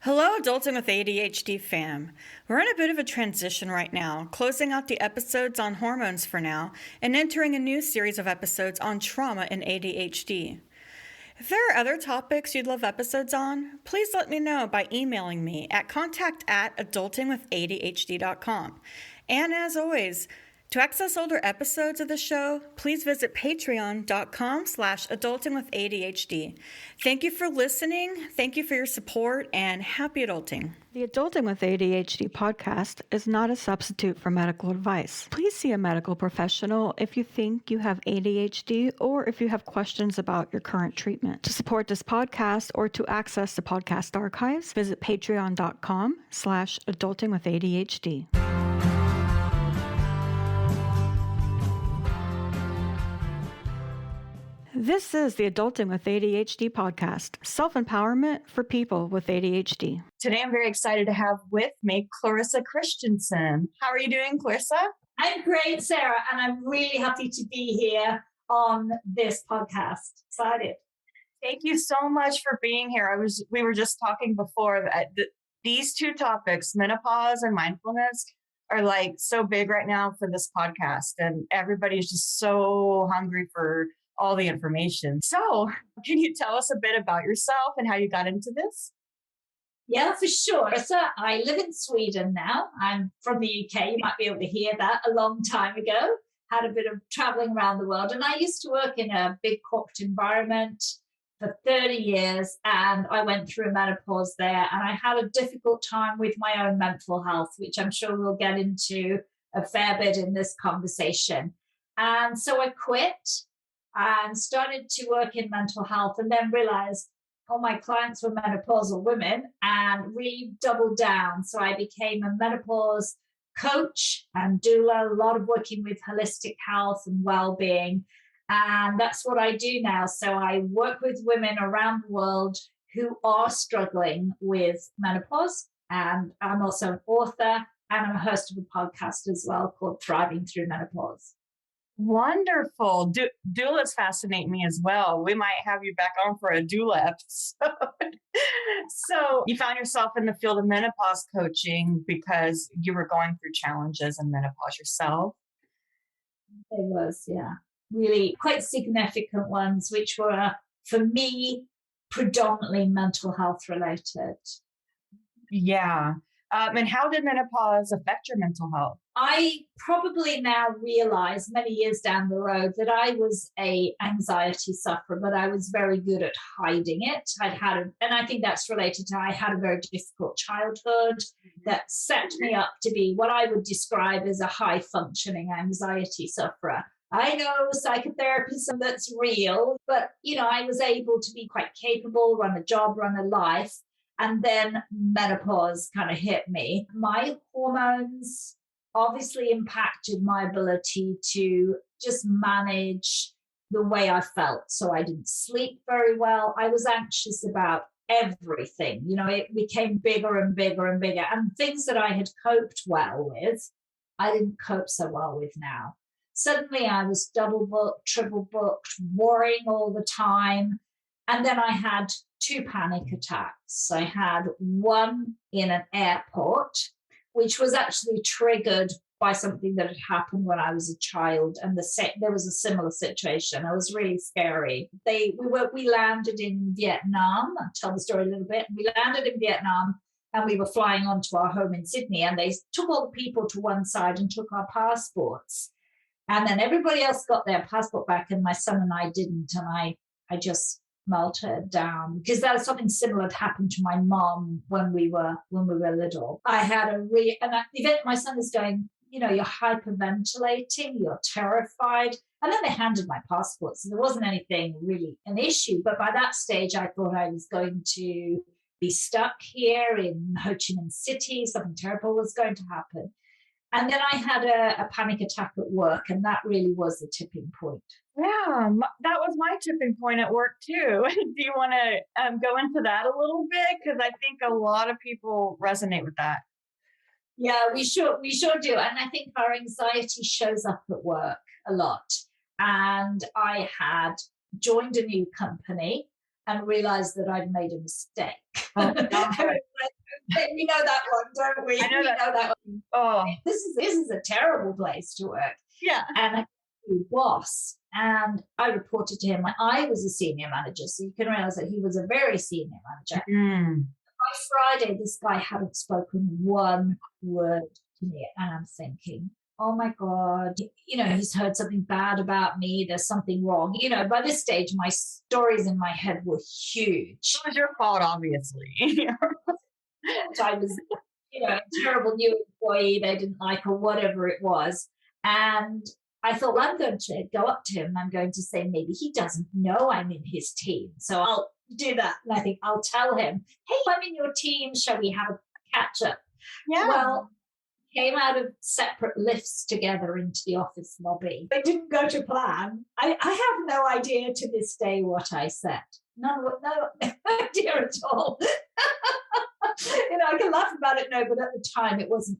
Hello, Adulting with ADHD fam. We're in a bit of a transition right now, closing out the episodes on hormones for now and entering a new series of episodes on trauma and ADHD. If there are other topics you'd love episodes on, please let me know by emailing me at contact@adultingwithadhd.com. And as always, to access older episodes of the show, please visit patreon.com/adultingwithadhd. Thank you for listening, thank you for your support, and happy adulting. The Adulting with ADHD podcast is not a substitute for medical advice. Please see a medical professional if you think you have ADHD or if you have questions about your current treatment. To support this podcast or to access the podcast archives, visit patreon.com/adultingwithadhd. This is the Adulting with ADHD podcast, self-empowerment for people with ADHD. Today, I'm very excited to have with me Clarissa Kristjansson. How are you doing, Clarissa? I'm great, Sarah, and I'm really happy to be here on this podcast. Excited. Thank you so much for being here. We were just talking before that these two topics, menopause and mindfulness, are like so big right now for this podcast, and everybody's just so hungry for all the information. So can you tell us a bit about yourself and how you got into this? Yeah, for sure. So I live in Sweden now. I'm from the UK. You might be able to hear that a long time ago. Had a bit of traveling around the world. And I used to work in a big corporate environment for 30 years. And I went through menopause there. And I had a difficult time with my own mental health, which I'm sure we'll get into a fair bit in this conversation. And so I quit and started to work in mental health, and then realized all my clients were menopausal women and really doubled down. So I became a menopause coach and doula, a lot of working with holistic health and well-being. And that's what I do now. So I work with women around the world who are struggling with menopause. And I'm also an author, and I'm a host of a podcast as well called Thriving Through Menopause. Wonderful. Doulas fascinate me as well. We might have you back on for a doula episode. So you found yourself in the field of menopause coaching because you were going through challenges in menopause yourself. It was, yeah, really quite significant ones, which were, for me, predominantly mental health related. Yeah. And how did menopause affect your mental health? I probably now realize many years down the road that I was an anxiety sufferer, but I was very good at hiding it. And I think that's related to, I had a very difficult childhood that set me up to be what I would describe as a high functioning anxiety sufferer. I know psychotherapy, that's real, but I was able to be quite capable, run a job, run a life. And then menopause kind of hit me. My hormones obviously impacted my ability to just manage the way I felt. So I didn't sleep very well. I was anxious about everything. It became bigger and bigger and bigger. And things that I had coped well with, I didn't cope so well with now. Suddenly I was double booked, triple booked, worrying all the time. And then I had 2 panic attacks. I had one in an airport, which was actually triggered by something that had happened when I was a child. And there was a similar situation. It was really scary. We landed in Vietnam. I'll tell the story a little bit. We landed in Vietnam and we were flying on to our home in Sydney, and they took all the people to one side and took our passports. And then everybody else got their passport back, and my son and I didn't. And I just melted down, because that was something similar that happened to my mom when we were little. I had and at the event, my son is going, you're hyperventilating, you're terrified. And then they handed my passport, so there wasn't anything really an issue. But by that stage, I thought I was going to be stuck here in Ho Chi Minh City. Something terrible was going to happen. And then I had a panic attack at work, and that really was the tipping point. Yeah, that was my tipping point at work too. Do you want to go into that a little bit? Because I think a lot of people resonate with that. Yeah, we sure do. And I think our anxiety shows up at work a lot. And I had joined a new company and realized that I'd made a mistake. Oh, We know that one, don't we? I know we that. know that one. Oh, This is a terrible place to work. yeah. And I was boss, and I reported to him. I was a senior manager, so you can realize that he was a very senior manager. By Friday, this guy hadn't spoken one word to me, and I'm thinking, oh my God, he's heard something bad about me. There's something wrong. By this stage, my stories in my head were huge. It was your fault, obviously. I was, a terrible new employee they didn't like or whatever it was. And I thought, well, I'm going to go up to him and I'm going to say, maybe he doesn't know I'm in his team. So I'll do that. And I think I'll tell him, hey, I'm in your team. Shall we have a catch up? Yeah. Well, came out of separate lifts together into the office lobby. They didn't go to plan. I have no idea to this day what I said. No idea at all. I can laugh about it now, but at the time it wasn't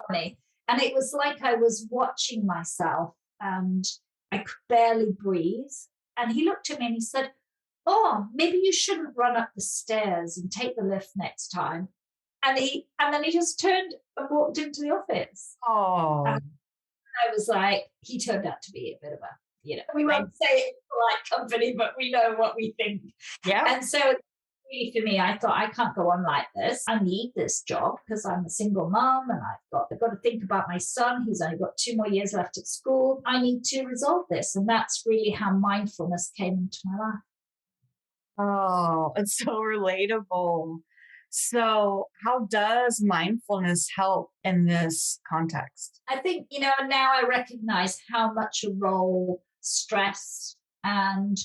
funny. And it was like I was watching myself and I could barely breathe. And he looked at me and he said, oh, maybe you shouldn't run up the stairs and take the lift next time. And then he just turned and walked into the office. Oh. And I was like, he turned out to be a bit of a, we won't say it's polite company, but we know what we think. Yeah. And so really for me, I thought, I can't go on like this. I need this job because I'm a single mom and I've got to think about my son. He's only got 2 more years left at school. I need to resolve this. And that's really how mindfulness came into my life. Oh, it's so relatable. So how does mindfulness help in this context? I think, now I recognize how much a role stress and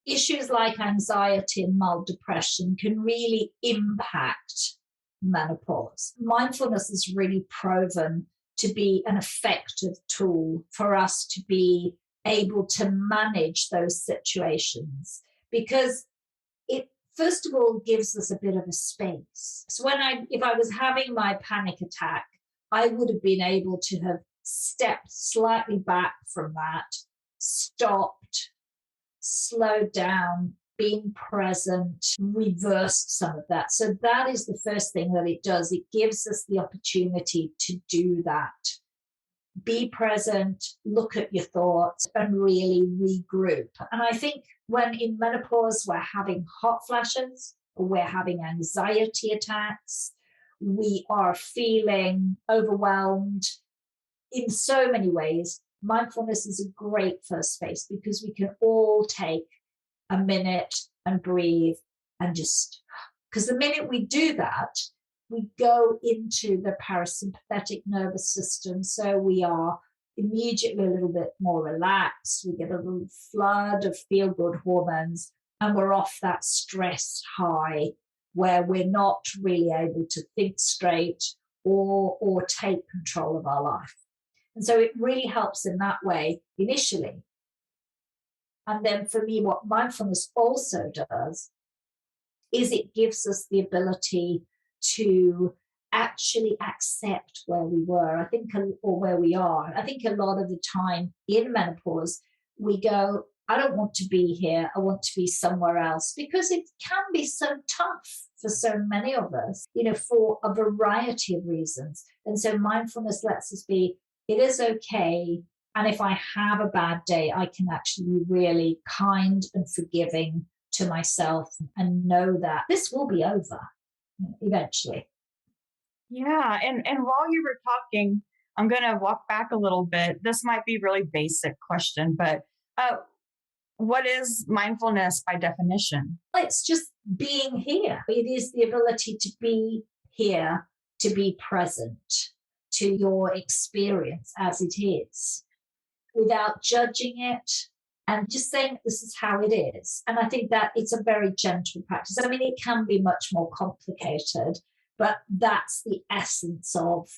issues like anxiety and mild depression can really impact menopause. Mindfulness is really proven to be an effective tool for us to be able to manage those situations because it, first of all, gives us a bit of a space. So if I was having my panic attack, I would have been able to have stepped slightly back from that, stopped, slowed down, being present, reversed some of that. So that is the first thing that it does. It gives us the opportunity to do that. Be present, look at your thoughts, and really regroup. And I think when in menopause we're having hot flashes, or we're having anxiety attacks, we are feeling overwhelmed in so many ways, mindfulness is a great first space because we can all take a minute and breathe and because the minute we do that, we go into the parasympathetic nervous system. So we are immediately a little bit more relaxed. We get a little flood of feel-good hormones and we're off that stress high where we're not really able to think straight or take control of our life. And so it really helps in that way initially. And then for me, what mindfulness also does is it gives us the ability to actually accept where we were, I think, or where we are. I think a lot of the time in menopause, we go, I don't want to be here. I want to be somewhere else because it can be so tough for so many of us, for a variety of reasons. And so mindfulness lets us be, it is okay. And if I have a bad day, I can actually be really kind and forgiving to myself and know that this will be over eventually. Yeah. And while you were talking, I'm going to walk back a little bit. This might be a really basic question, but what is mindfulness by definition? It's just being here. It is the ability to be here, to be present to your experience as it is, without judging it and just saying this is how it is. And I think that it's a very gentle practice. I mean, it can be much more complicated, but that's the essence of,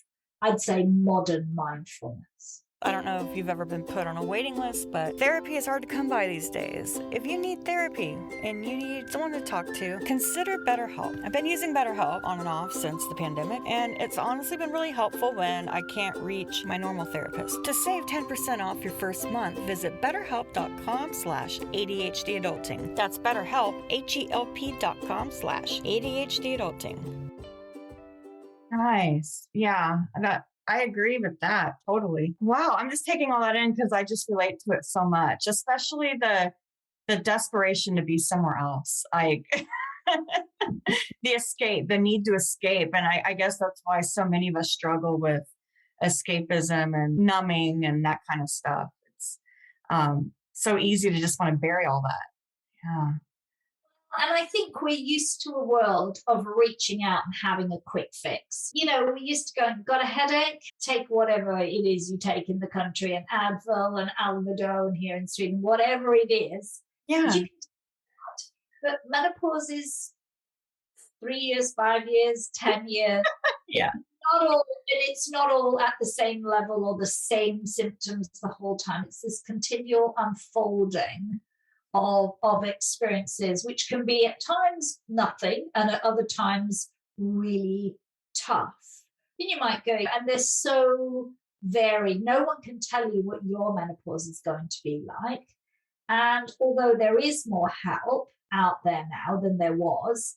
I'd say, modern mindfulness. I don't know if you've ever been put on a waiting list, but therapy is hard to come by these days. If you need therapy and you need someone to talk to, consider BetterHelp. I've been using BetterHelp on and off since the pandemic, and it's honestly been really helpful when I can't reach my normal therapist. To save 10% off your first month, visit betterhelp.com/ADHD adulting. That's BetterHelp, HELP.com/ADHD adulting. Nice. Yeah. I agree with that. Totally. Wow. I'm just taking all that in because I just relate to it so much, especially the desperation to be somewhere else. The escape, the need to escape. And I guess that's why so many of us struggle with escapism and numbing and that kind of stuff. It's so easy to just want to bury all that. Yeah. And I think we're used to a world of reaching out and having a quick fix. We used to go, got a headache, take whatever it is you take in the country, an Advil, an Alvedone here in Sweden, whatever it is. Yeah. But menopause is 3 years, 5 years, 10 years. Yeah. It's not all at the same level or the same symptoms the whole time. It's this continual unfolding of experiences, which can be at times nothing and at other times really tough. Then you might go, and they're so varied. No one can tell you what your menopause is going to be like. And although there is more help out there now than there was,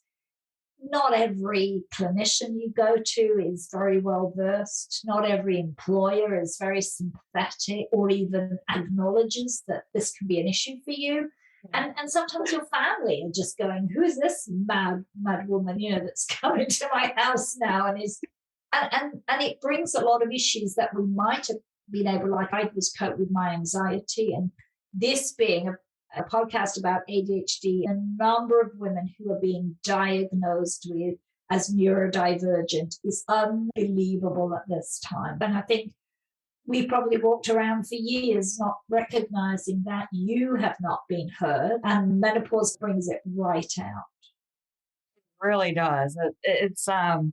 not every clinician you go to is very well versed. Not every employer is very sympathetic or even acknowledges that this can be an issue for you. And sometimes your family are just going, who is this mad woman, that's coming to my house now and it brings a lot of issues that we might have been able, like I was cope with my anxiety, and this being a podcast about ADHD, a number of women who are being diagnosed with as neurodivergent is unbelievable at this time. And I think we probably walked around for years not recognizing that you have not been heard, and menopause brings it right out. It really does. It's an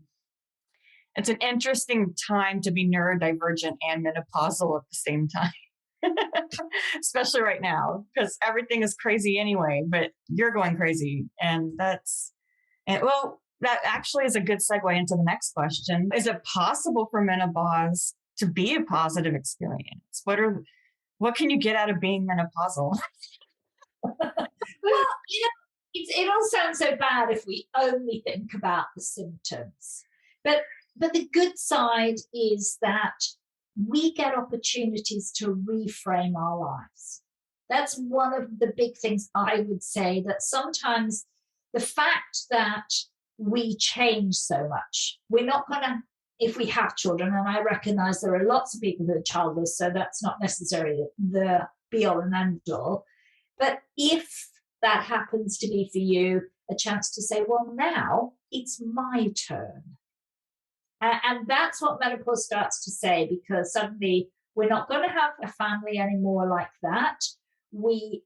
interesting time to be neurodivergent and menopausal at the same time. Especially right now, because everything is crazy anyway, but you're going crazy. And that actually is a good segue into the next question. Is it possible for menopause to be a positive experience? What can you get out of being menopausal? Well, it all sounds so bad if we only think about the symptoms. But the good side is that we get opportunities to reframe our lives. That's one of the big things I would say, that sometimes the fact that we change so much, we're not going to, if we have children, and I recognize there are lots of people who are childless, so that's not necessarily the be all and end all. But if that happens to be for you, a chance to say, well, now it's my turn. And that's what menopause starts to say, because suddenly we're not going to have a family anymore like that.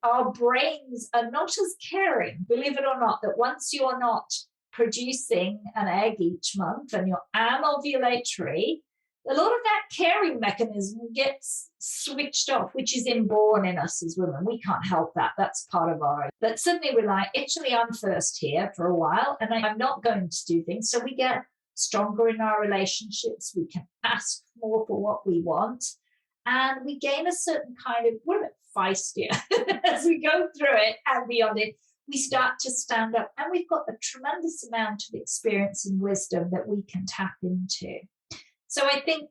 Our brains are not as caring, believe it or not, that once you're not producing an egg each month and you're anovulatory, a lot of that caring mechanism gets switched off, which is inborn in us as women. We can't help that. That's part of but suddenly we're like, actually, I'm first here for a while and I'm not going to do things. So we get stronger in our relationships. We can ask more for what we want. And we gain a certain kind of, what a bit feistier as we go through it and beyond it. We start to stand up, and we've got a tremendous amount of experience and wisdom that we can tap into. So I think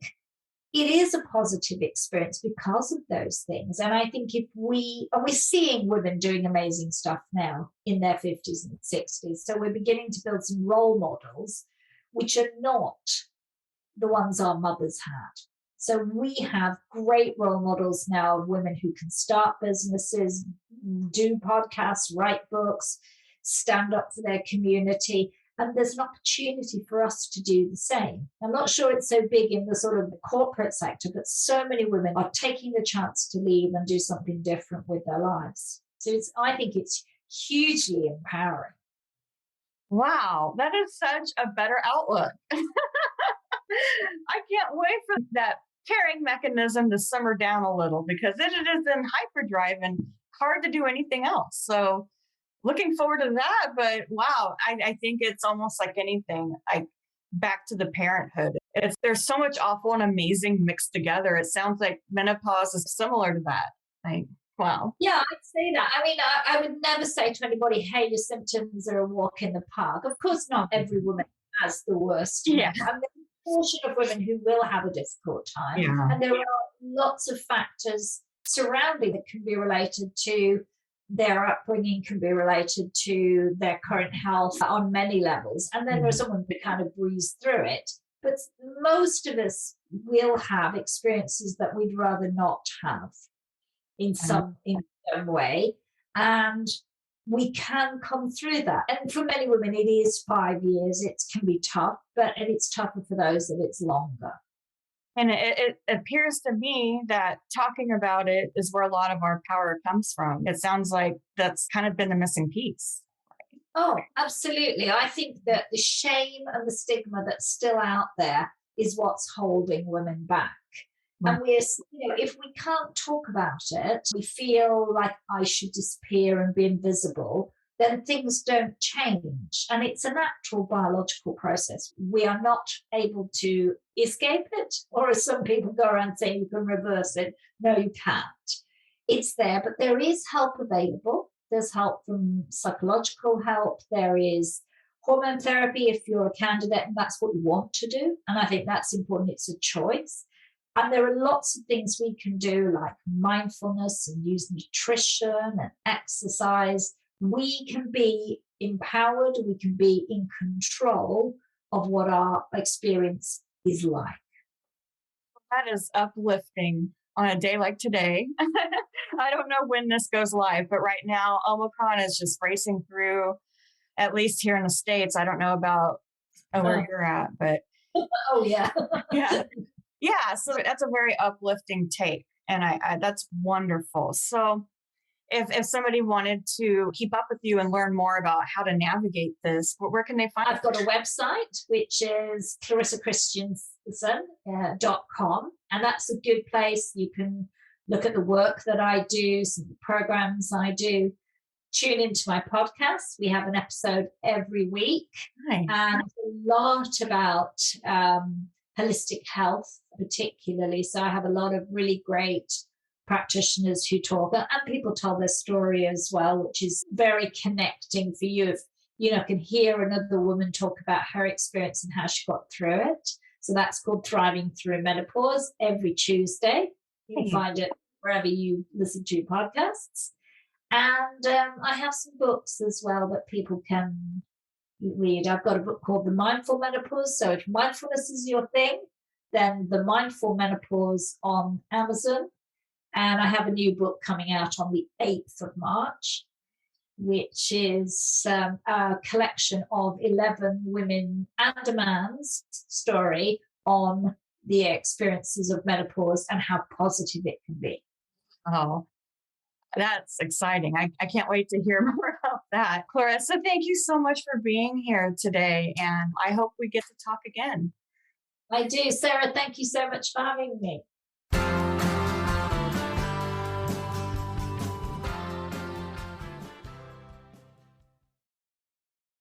it is a positive experience because of those things. And I think we're seeing women doing amazing stuff now in their 50s and 60s. So we're beginning to build some role models, which are not the ones our mothers had. So we have great role models now of women who can start businesses, do podcasts, write books, stand up for their community. And there's an opportunity for us to do the same. I'm not sure it's so big in the sort of the corporate sector, but so many women are taking the chance to leave and do something different with their lives. So I think it's hugely empowering. Wow, that is such a better outlook. I can't wait for that caring mechanism to simmer down a little, because it is in hyperdrive and hard to do anything else. So looking forward to that. But wow, I think it's almost like anything, back to the parenthood. There's so much awful and amazing mixed together. It sounds like menopause is similar to that. Wow. Yeah, I'd say that. I mean, I would never say to anybody, hey, your symptoms are a walk in the park. Of course not. Every woman has the worst. Yeah. portion of women who will have a difficult time. Yeah. And there are lots of factors surrounding that can be related to their upbringing, can be related to their current health on many levels. And then there's someone who kind of breeze through it. But most of us will have experiences that we'd rather not have in some way. And we can come through that. And for many women, it is 5 years. It can be tough, and it's tougher for those that it's longer. And it appears to me that talking about it is where a lot of our power comes from. It sounds like that's kind of been the missing piece. Oh, absolutely. I think that the shame and the stigma that's still out there is what's holding women back. And we're, if we can't talk about it, we feel like I should disappear and be invisible, then things don't change. And it's a natural biological process. We are not able to escape it, or as some people go around saying you can reverse it. No, you can't. It's there, but there is help available. There's help from psychological help. There is hormone therapy if you're a candidate and that's what you want to do. And I think that's important. It's a choice. And there are lots of things we can do, like mindfulness and use nutrition and exercise. We can be empowered. We can be in control of what our experience is like. That is uplifting on a day like today. I don't know when this goes live, but right now, Omicron is just racing through, at least here in the States. I don't know about where you're at, but. Oh, yeah. Yeah. Yeah. So that's a very uplifting take. And I that's wonderful. So if somebody wanted to keep up with you and learn more about how to navigate this, where can they find? I've got a website, which is ClarissaKristjansson.com. And that's a good place. You can look at the work that I do, some of the programs I do. Tune into my podcast. We have an episode every week. Nice. And a lot about holistic health, particularly. So I have a lot of really great practitioners who talk, and people tell their story as well, which is very connecting for you. If can hear another woman talk about her experience and how she got through it. So that's called Thriving Through Menopause every Tuesday. You can find it wherever you listen to podcasts. And I have some books as well that people can read. I've got a book called The Mindful Menopause. So if mindfulness is your thing, then The Mindful Menopause on Amazon. And I have a new book coming out on the 8th of March, which is a collection of 11 women and a man's story on the experiences of menopause and how positive it can be. Oh, that's exciting. I can't wait to hear more about that. Clarissa, thank you so much for being here today. And I hope we get to talk again. I do. Sarah, thank you so much for having me.